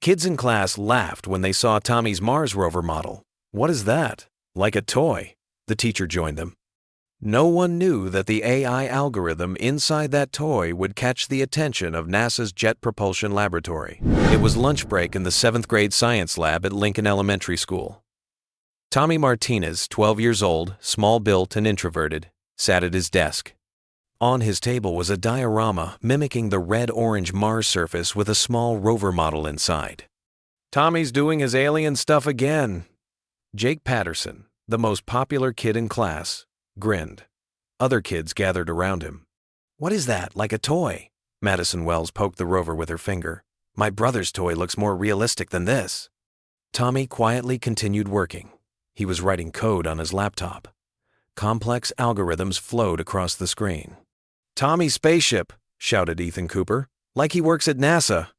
Kids in class laughed when they saw Tommy's Mars rover model. "What is that? Like a toy?" The teacher joined them. No one knew that the AI algorithm inside that toy would catch the attention of NASA's Jet Propulsion Laboratory. It was lunch break in the 7th grade science lab at Lincoln Elementary School. Tommy Martinez, 12 years old, small-built and introverted, sat at his desk. On his table was a diorama mimicking the red-orange Mars surface with a small rover model inside. "Tommy's doing his alien stuff again." Jake Patterson, the most popular kid in class, grinned. Other kids gathered around him. "What is that, like a toy?" Madison Wells poked the rover with her finger. "My brother's toy looks more realistic than this." Tommy quietly continued working. He was writing code on his laptop. Complex algorithms flowed across the screen. "Tommy's spaceship," shouted Ethan Cooper, "like he works at NASA."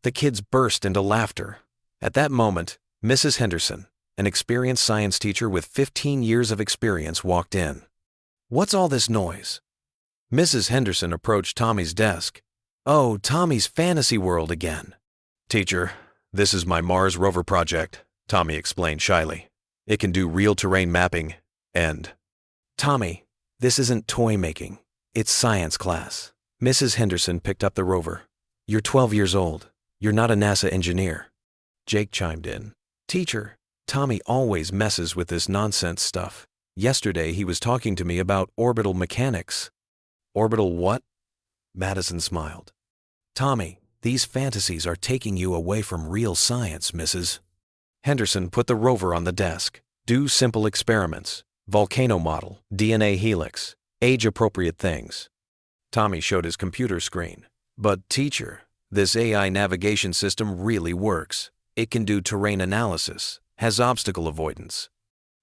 The kids burst into laughter. At that moment, Mrs. Henderson, an experienced science teacher with 15 years of experience, walked in. "What's all this noise?" Mrs. Henderson approached Tommy's desk. "Oh, Tommy's fantasy world again." "Teacher, this is my Mars rover project," Tommy explained shyly. "It can do real terrain mapping and—" "Tommy, this isn't toy making. It's science class." Mrs. Henderson picked up the rover. "You're 12 years old. You're not a NASA engineer." Jake chimed in. "Teacher, Tommy always messes with this nonsense stuff. Yesterday he was talking to me about orbital mechanics." "Orbital what?" Madison smiled. "Tommy, these fantasies are taking you away from real science, Mrs. Henderson put the rover on the desk. "Do simple experiments. Volcano model, DNA helix, age-appropriate things." Tommy showed his computer screen. "But teacher, this AI navigation system really works. It can do terrain analysis, has obstacle avoidance."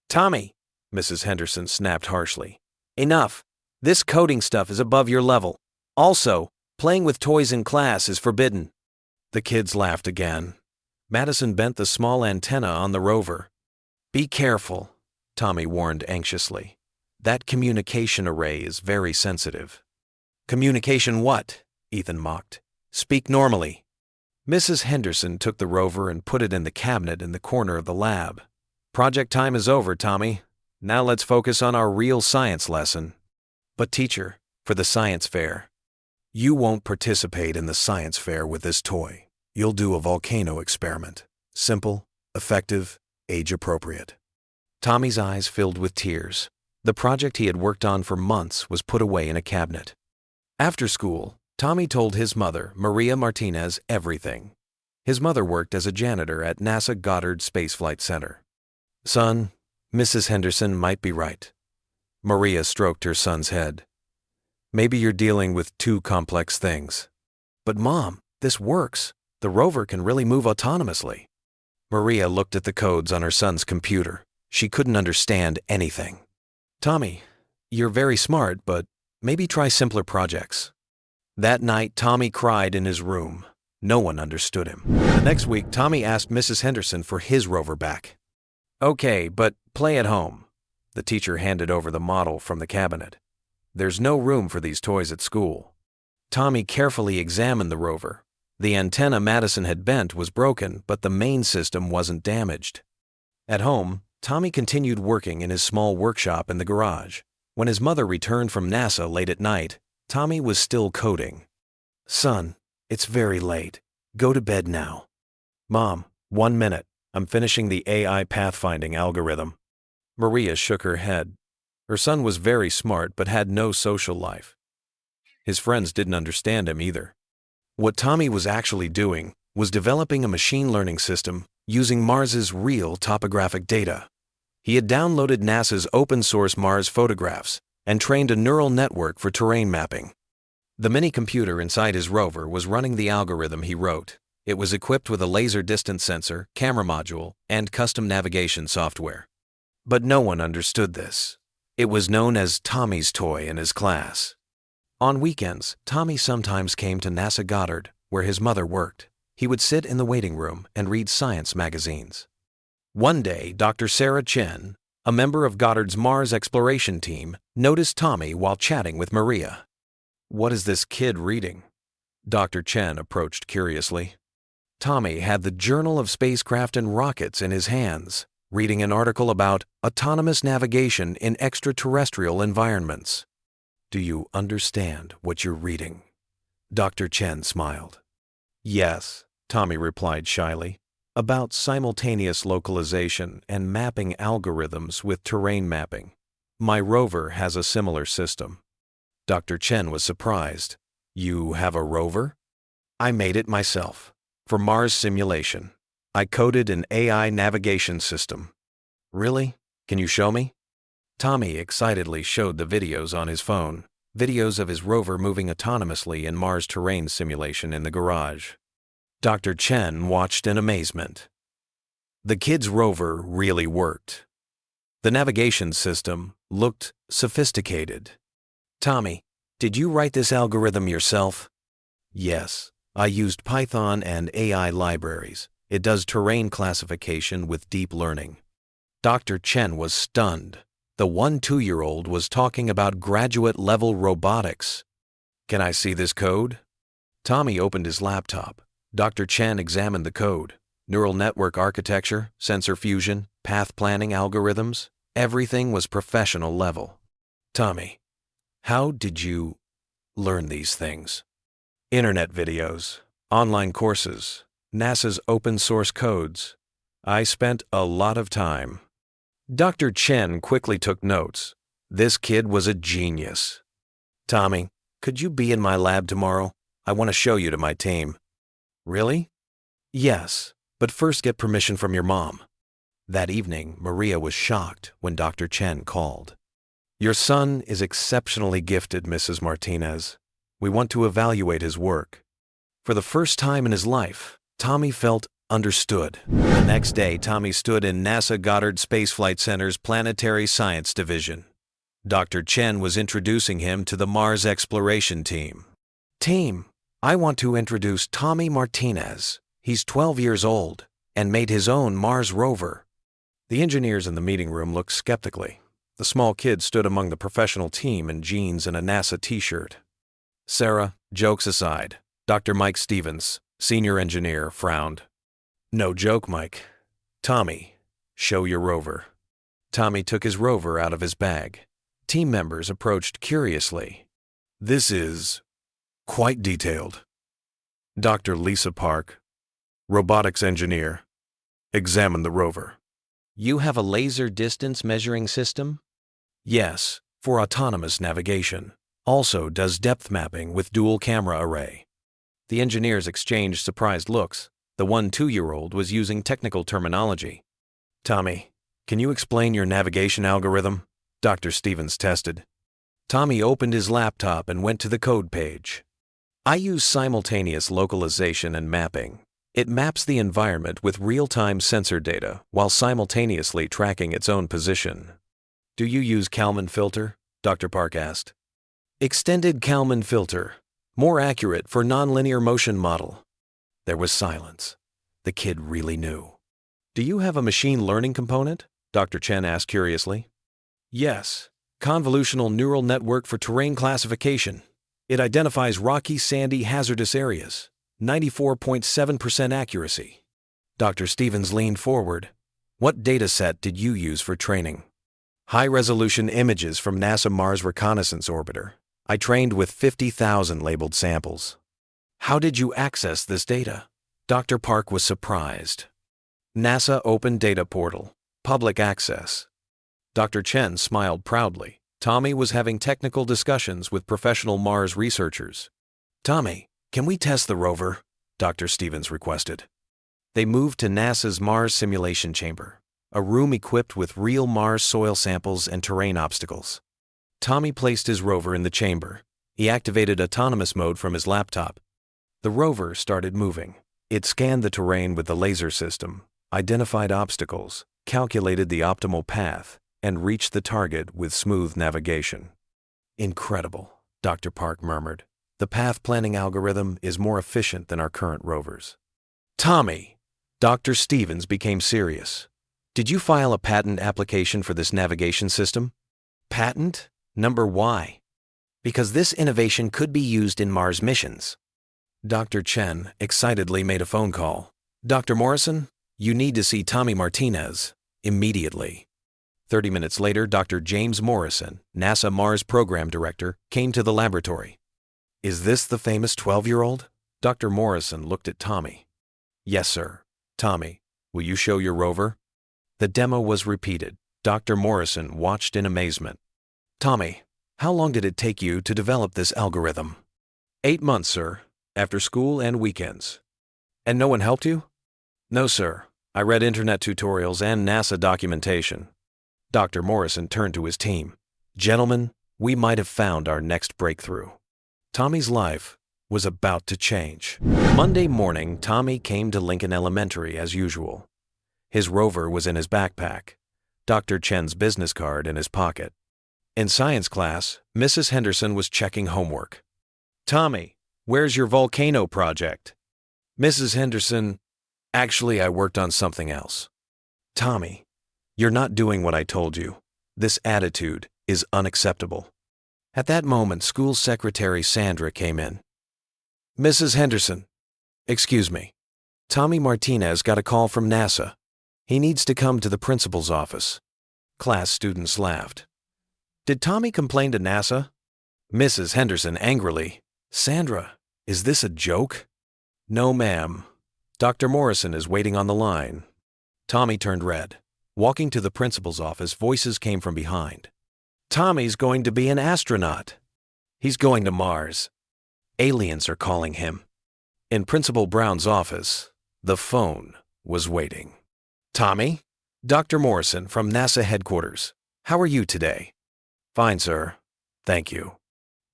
"Tommy," Mrs. Henderson snapped harshly. "Enough. This coding stuff is above your level. Also, playing with toys in class is forbidden." The kids laughed again. Madison bent the small antenna on the rover. "Be careful," Tommy warned anxiously. "That communication array is very sensitive." "Communication what?" Ethan mocked. "Speak normally." Mrs. Henderson took the rover and put it in the cabinet in the corner of the lab. "Project time is over, Tommy. Now let's focus on our real science lesson." "But teacher, for the science fair." "You won't participate in the science fair with this toy. You'll do a volcano experiment. Simple, effective, age-appropriate." Tommy's eyes filled with tears. The project he had worked on for months was put away in a cabinet. After school, Tommy told his mother, Maria Martinez, everything. His mother worked as a janitor at NASA Goddard Space Flight Center. "Son, Mrs. Henderson might be right." Maria stroked her son's head. "Maybe you're dealing with too complex things." "But Mom, this works. The rover can really move autonomously." Maria looked at the codes on her son's computer. She couldn't understand anything. "Tommy, you're very smart, but maybe try simpler projects." That night, Tommy cried in his room. No one understood him. The next week, Tommy asked Mrs. Henderson for his rover back. "Okay, but play at home." The teacher handed over the model from the cabinet. "There's no room for these toys at school." Tommy carefully examined the rover. The antenna Madison had bent was broken, but the main system wasn't damaged. At home, Tommy continued working in his small workshop in the garage. When his mother returned from NASA late at night, Tommy was still coding. "Son, it's very late. Go to bed now." "Mom, 1 minute. I'm finishing the AI pathfinding algorithm." Maria shook her head. Her son was very smart but had no social life. His friends didn't understand him either. What Tommy was actually doing was developing a machine learning system using Mars's real topographic data. He had downloaded NASA's open-source Mars photographs and trained a neural network for terrain mapping. The mini-computer inside his rover was running the algorithm he wrote. It was equipped with a laser distance sensor, camera module, and custom navigation software. But no one understood this. It was known as Tommy's toy in his class. On weekends, Tommy sometimes came to NASA Goddard, where his mother worked. He would sit in the waiting room and read science magazines. One day, Dr. Sarah Chen, a member of Goddard's Mars exploration team, noticed Tommy while chatting with Maria. "What is this kid reading?" Dr. Chen approached curiously. Tommy had the Journal of Spacecraft and Rockets in his hands, reading an article about autonomous navigation in extraterrestrial environments. "Do you understand what you're reading?" Dr. Chen smiled. "Yes," Tommy replied shyly, "about simultaneous localization and mapping algorithms with terrain mapping. My rover has a similar system." Dr. Chen was surprised. "You have a rover?" "I made it myself. For Mars simulation. I coded an AI navigation system." "Really? Can you show me?" Tommy excitedly showed the videos on his phone, videos of his rover moving autonomously in Mars terrain simulation in the garage. Dr. Chen watched in amazement. The kid's rover really worked. The navigation system looked sophisticated. "Tommy, did you write this algorithm yourself?" "Yes, I used Python and AI libraries. It does terrain classification with deep learning." Dr. Chen was stunned. The 1-2-year-old was talking about graduate-level robotics. "Can I see this code?" Tommy opened his laptop. Dr. Chen examined the code. Neural network architecture, sensor fusion, path planning algorithms. Everything was professional level. "Tommy, how did you learn these things?" "Internet videos, online courses, NASA's open source codes. I spent a lot of time." Dr. Chen quickly took notes. This kid was a genius. "Tommy, could you be in my lab tomorrow? I want to show you to my team." "Really?" "Yes, but first get permission from your mom." That evening, Maria was shocked when Dr. Chen called. "Your son is exceptionally gifted, Mrs. Martinez. We want to evaluate his work." For the first time in his life, Tommy felt understood. The next day, Tommy stood in NASA Goddard Space Flight Center's Planetary Science Division. Dr. Chen was introducing him to the Mars exploration team. "Team, I want to introduce Tommy Martinez. He's 12 years old and made his own Mars rover." The engineers in the meeting room looked skeptically. The small kid stood among the professional team in jeans and a NASA t-shirt. Sarah, jokes aside, Dr. Mike Stevens, senior engineer, frowned. "No joke, Mike. Tommy, show your rover." Tommy took his rover out of his bag. Team members approached curiously. "This is quite detailed." Dr. Lisa Park, robotics engineer, examined the rover. "You have a laser distance measuring system?" "Yes, for autonomous navigation. Also does depth mapping with dual camera array." The engineers exchanged surprised looks. The 1-2-year-old was using technical terminology. "Tommy, can you explain your navigation algorithm?" Dr. Stevens tested. Tommy opened his laptop and went to the code page. "I use simultaneous localization and mapping. It maps the environment with real-time sensor data while simultaneously tracking its own position." "Do you use Kalman filter?" Dr. Park asked. "Extended Kalman filter, more accurate for nonlinear motion model." There was silence. The kid really knew. "Do you have a machine learning component?" Dr. Chen asked curiously. "Yes, convolutional neural network for terrain classification. It identifies rocky, sandy, hazardous areas. 94.7% accuracy." Dr. Stevens leaned forward. "What data set did you use for training?" "High-resolution images from NASA Mars Reconnaissance Orbiter. I trained with 50,000 labeled samples." "How did you access this data?" Dr. Park was surprised. "NASA Open Data Portal, public access." Dr. Chen smiled proudly. Tommy was having technical discussions with professional Mars researchers. "Tommy, can we test the rover?" Dr. Stevens requested. They moved to NASA's Mars Simulation Chamber, a room equipped with real Mars soil samples and terrain obstacles. Tommy placed his rover in the chamber. He activated autonomous mode from his laptop. The rover started moving. It scanned the terrain with the laser system, identified obstacles, calculated the optimal path, and reached the target with smooth navigation. "Incredible," Dr. Park murmured. "The path planning algorithm is more efficient than our current rovers." "Tommy!" Dr. Stevens became serious. "Did you file a patent application for this navigation system?" "Patent? Number why?" "Because this innovation could be used in Mars missions." Dr. Chen excitedly made a phone call. Dr. Morrison, you need to see Tommy Martinez immediately. 30 minutes later, Dr. James Morrison, NASA Mars Program Director, came to the laboratory. Is this the famous 12-year-old? Dr. Morrison looked at Tommy. Yes, sir. Tommy, will you show your rover? The demo was repeated. Dr. Morrison watched in amazement. Tommy, how long did it take you to develop this algorithm? 8 months, sir, after school and weekends. And no one helped you? No, sir. I read internet tutorials and NASA documentation. Dr. Morrison turned to his team. Gentlemen, we might have found our next breakthrough. Tommy's life was about to change. Monday morning, Tommy came to Lincoln Elementary as usual. His rover was in his backpack, Dr. Chen's business card in his pocket. In science class, Mrs. Henderson was checking homework. Tommy, where's your volcano project? Mrs. Henderson, actually, I worked on something else. Tommy, you're not doing what I told you. This attitude is unacceptable. At that moment, school secretary Sandra came in. Mrs. Henderson, excuse me. Tommy Martinez got a call from NASA. He needs to come to the principal's office. Class students laughed. Did Tommy complain to NASA? Mrs. Henderson angrily. Sandra, is this a joke? No, ma'am. Dr. Morrison is waiting on the line. Tommy turned red. Walking to the principal's office, voices came from behind. Tommy's going to be an astronaut. He's going to Mars. Aliens are calling him. In Principal Brown's office, the phone was waiting. Tommy? Dr. Morrison from NASA headquarters. How are you today? Fine, sir. Thank you.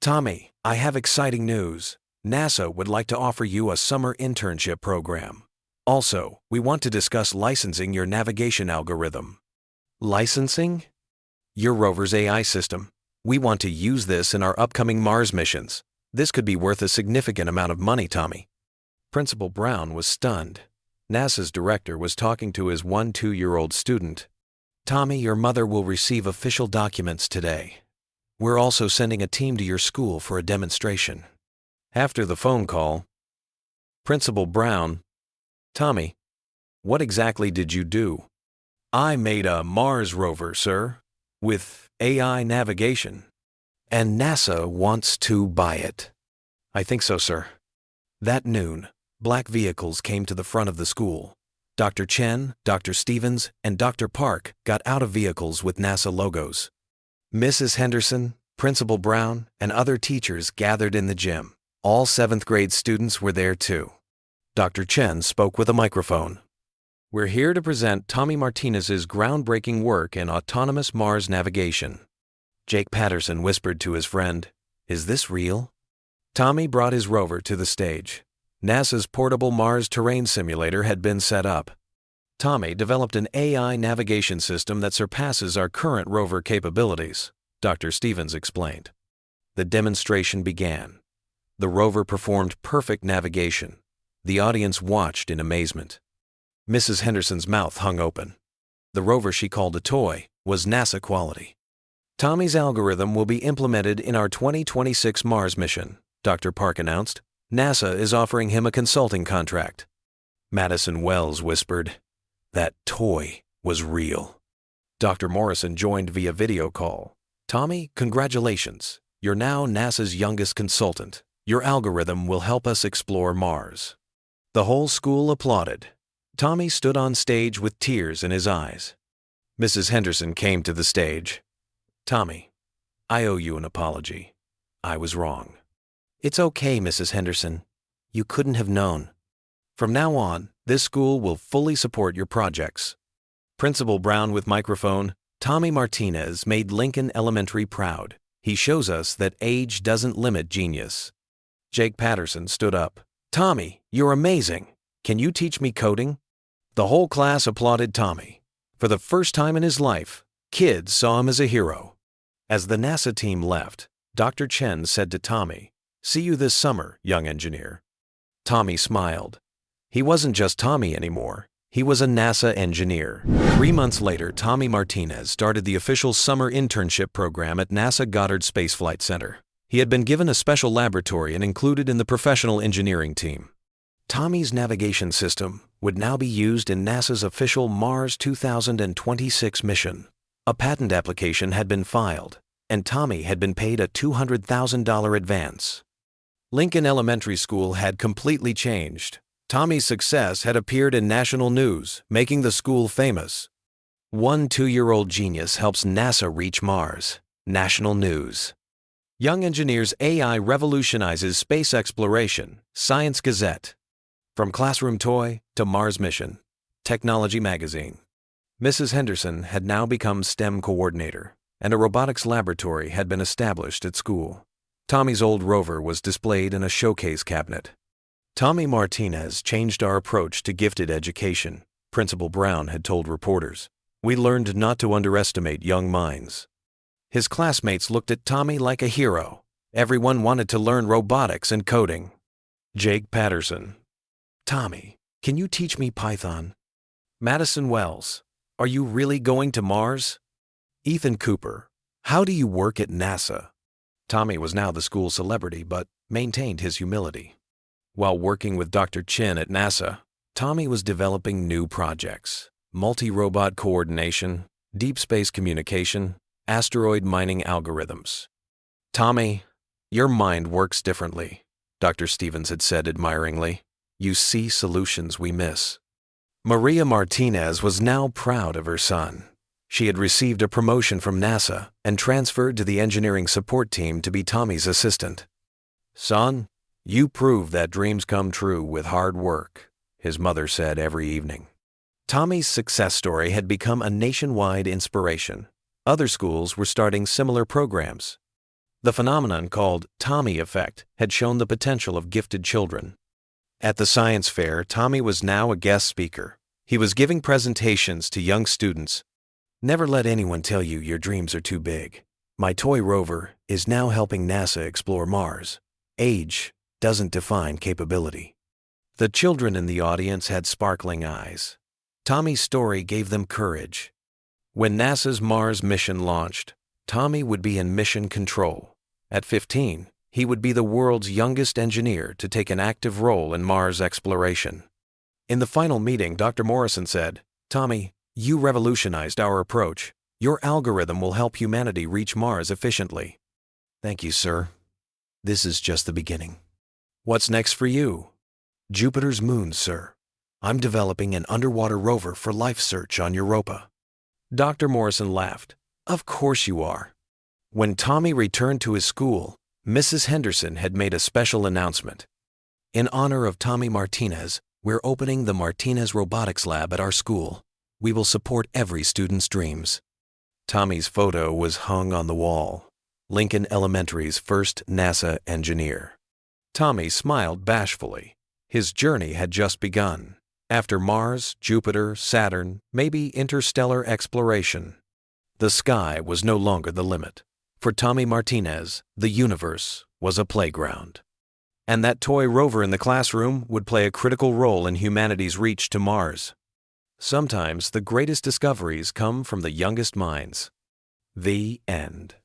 Tommy, I have exciting news. NASA would like to offer you a summer internship program. Also, we want to discuss licensing your navigation algorithm. Licensing? Your rover's AI system. We want to use this in our upcoming Mars missions. This could be worth a significant amount of money, Tommy. Principal Brown was stunned. NASA's director was talking to his 2-year-old student. Tommy, your mother will receive official documents today. We're also sending a team to your school for a demonstration. After the phone call, Principal Brown, Tommy, what exactly did you do? I made a Mars rover, sir, with AI navigation. And NASA wants to buy it. I think so, sir. That noon, black vehicles came to the front of the school. Dr. Chen, Dr. Stevens, and Dr. Park got out of vehicles with NASA logos. Mrs. Henderson, Principal Brown, and other teachers gathered in the gym. All 7th grade students were there too. Dr. Chen spoke with a microphone. We're here to present Tommy Martinez's groundbreaking work in autonomous Mars navigation. Jake Patterson whispered to his friend, Is this real? Tommy brought his rover to the stage. NASA's portable Mars terrain simulator had been set up. Tommy developed an AI navigation system that surpasses our current rover capabilities, Dr. Stevens explained. The demonstration began. The rover performed perfect navigation. The audience watched in amazement. Mrs. Henderson's mouth hung open. The rover she called a toy was NASA quality. Tommy's algorithm will be implemented in our 2026 Mars mission, Dr. Park announced. NASA is offering him a consulting contract. Madison Wells whispered, That toy was real. Dr. Morrison joined via video call. Tommy, congratulations. You're now NASA's youngest consultant. Your algorithm will help us explore Mars. The whole school applauded. Tommy stood on stage with tears in his eyes. Mrs. Henderson came to the stage. Tommy, I owe you an apology. I was wrong. It's okay, Mrs. Henderson. You couldn't have known. From now on, this school will fully support your projects. Principal Brown with microphone, Tommy Martinez made Lincoln Elementary proud. He shows us that age doesn't limit genius. Jake Patterson stood up. Tommy, you're amazing. Can you teach me coding? The whole class applauded Tommy. For the first time in his life, kids saw him as a hero. As the NASA team left, Dr. Chen said to Tommy, See you this summer, young engineer. Tommy smiled. He wasn't just Tommy anymore. He was a NASA engineer. 3 months later, Tommy Martinez started the official summer internship program at NASA Goddard Space Flight Center. He had been given a special laboratory and included in the professional engineering team. Tommy's navigation system would now be used in NASA's official Mars 2026 mission. A patent application had been filed, and Tommy had been paid a $200,000 advance. Lincoln Elementary School had completely changed. Tommy's success had appeared in national news, making the school famous. One 2-year-old genius helps NASA reach Mars. National news. Young engineer's AI revolutionizes space exploration. Science Gazette. From classroom toy to Mars mission. Technology magazine. Mrs. Henderson had now become STEM coordinator, and a robotics laboratory had been established at school. Tommy's old Rover was displayed in a showcase cabinet. Tommy Martinez changed our approach to gifted education, Principal Brown had told reporters. We learned not to underestimate young minds. His classmates looked at Tommy like a hero. Everyone wanted to learn robotics and coding. Jake Patterson. Tommy, can you teach me Python? Madison Wells. Are you really going to Mars? Ethan Cooper. How do you work at NASA? Tommy was now the school celebrity, but maintained his humility. While working with Dr. Chen at NASA, Tommy was developing new projects: multi-robot coordination, deep space communication, asteroid mining algorithms. Tommy, your mind works differently, Dr. Stevens had said admiringly. You see solutions we miss. Maria Martinez was now proud of her son. She had received a promotion from NASA and transferred to the engineering support team to be Tommy's assistant. Son, you prove that dreams come true with hard work, his mother said every evening. Tommy's success story had become a nationwide inspiration. Other schools were starting similar programs. The phenomenon called Tommy Effect had shown the potential of gifted children. At the science fair, Tommy was now a guest speaker. He was giving presentations to young students. Never let anyone tell you your dreams are too big. My toy Rover is now helping NASA explore Mars. Age doesn't define capability. The children in the audience had sparkling eyes. Tommy's story gave them courage. When NASA's Mars mission launched, Tommy would be in mission control. At 15, he would be the world's youngest engineer to take an active role in Mars exploration. In the final meeting, Dr. Morrison said, Tommy, you revolutionized our approach. Your algorithm will help humanity reach Mars efficiently. Thank you, sir. This is just the beginning. What's next for you? Jupiter's moon, sir. I'm developing an underwater rover for life search on Europa. Dr. Morrison laughed. Of course you are. When Tommy returned to his school, Mrs. Henderson had made a special announcement. In honor of Tommy Martinez, we're opening the Martinez Robotics Lab at our school. We will support every student's dreams. Tommy's photo was hung on the wall. Lincoln Elementary's first NASA engineer. Tommy smiled bashfully. His journey had just begun. After Mars, Jupiter, Saturn, maybe interstellar exploration. The sky was no longer the limit. For Tommy Martinez, the universe was a playground. And that toy rover in the classroom would play a critical role in humanity's reach to Mars. Sometimes the greatest discoveries come from the youngest minds. The end.